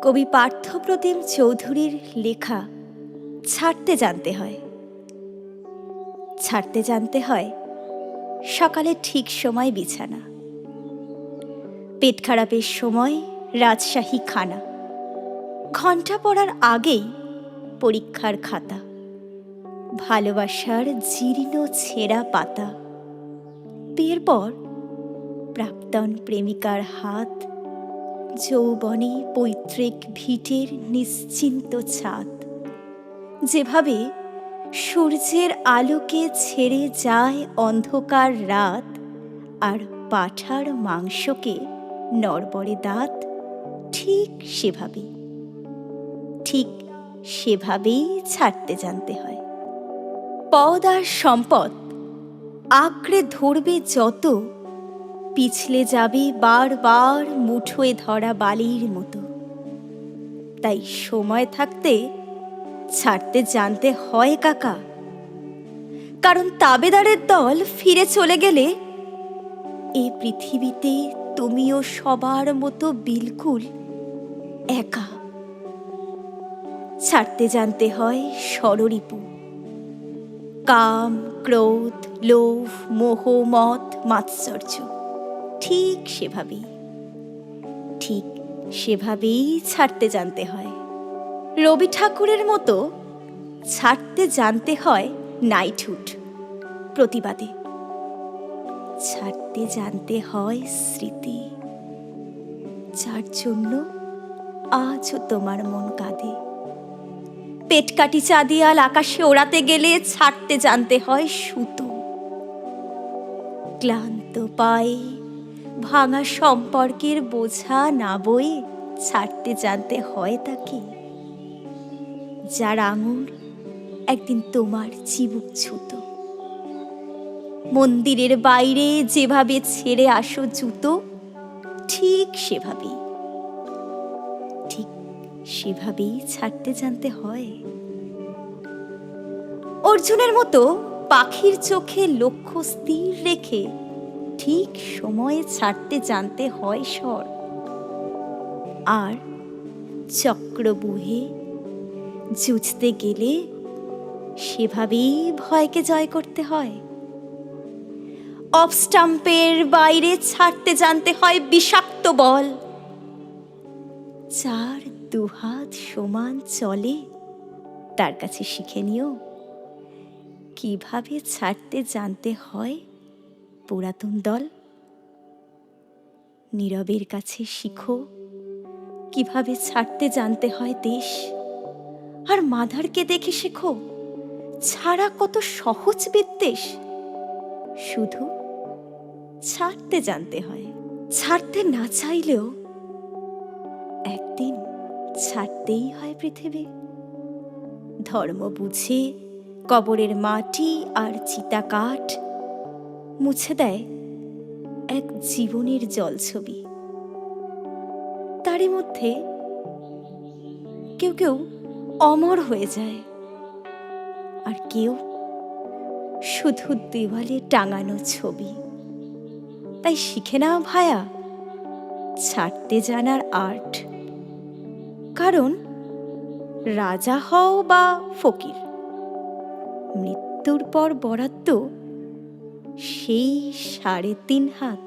কবি পার্থপ্রতিম চৌধুরীর লেখা ছাড়তে জানতে হয়। ছাড়তে জানতে হয় সকালে ঠিক সময় বিছানা, পেট খারাপের সময় রাজশাহী খানা, ঘণ্টা পড়ার আগেই পরীক্ষার খাতা, ভালোবাসার জীর্ণ ছেঁড়া পাতা, বিয়ের পর প্রাক্তন প্রেমিকার হাত, যৌবনে পৈতৃক ভিটের নিশ্চিন্ত ছাদ, যেভাবে সূর্যের আলোকে ছেড়ে যায় অন্ধকার রাত, আর পাঁঠার মাংসকে নড়বড়ে দাঁত, ঠিক সেভাবেই ছাড়তে জানতে হয়। পদ আর সম্পদ আঁকড়ে ধরবে যত, পিছলে যাবে বারবার মুঠোয় ধরা বালির মতো। তাই সময় থাকতে ছাড়তে জানতে হয় কাকা, কারণ তাবেদারের দল ফিরে চলে গেলে এ পৃথিবীতে তুমিও সবার মতো বিলকুল একা। ছাড়তে জানতে হয় ষড়রিপু, কাম, ক্রোধ, লোভ, মোহ, মদ, মাৎসর্য, ঠিক সেভাবেই ছাড়তে জানতে হয়। রবি ঠাকুরের মতো ছাড়তে জানতে হয় নাইটহুড, প্রতিবাদে। ছাড়তে জানতে হয় স্মৃতি, যার জন্য আজও তোমার মন কাঁদে। পেটকাটি চাঁদিয়াল আকাশে ওড়াতে গেলে ছাড়তে জানতে হয় সুতো। ক্লান্ত পায়ে ভাঙা সম্পর্কের বোঝা না বয়ে ছাড়তে জানতে হয় তাকে, যার আঙুল একদিন তোমার চিবুক ছুতো। মন্দিরের বাইরে যেভাবে ছেড়ে আসো জুতো, ঠিক সেভাবেই ছাড়তে জানতে হয়। অর্জুনের মতো পাখির চোখে লক্ষ্য স্থির রেখে ঠিক সময়ে ছাড়তে জানতে হয় স্বর। আর চক্রবুহে যুঝতে গেলে সেভাবেই ভয়কে জয় করতে হয়। অফ স্টাম্পের বাইরে ছাড়তে জানতে হয় বিষাক্ত বল, যার দুহাত সমান চলে তার কাছে শিখে নিও কিভাবে ছাড়তে জানতে হয় পুরাতন দল। নীরবের কাছে শিখো কিভাবে ছাড়তে জানতে হয় দেশ, আর মাদারকে দেখে শেখো ছাড়া কত সহজ বিদ্বেষ। শুধু ছাড়তে জানতে হয়। ছাড়তে না চাইলেও একদিন ছাড়তেই হয় পৃথিবী। ধর্ম বুঝে কবরের মাটি আর চিতা কাঠ মুছে দেয় এক জীবনের জলছবি। তারই মধ্যে কেউ কেউ অমর হয়ে যায়, আর কেউ শুধু দেওয়ালে টাঙানো ছবি। তাই শিখে নাও ভায়া ছাড়তে জানার আর্ট, কারণ রাজা হও বা ফকির, মৃত্যুর পর বরাদ্দ সেই ৩.৫ হাত।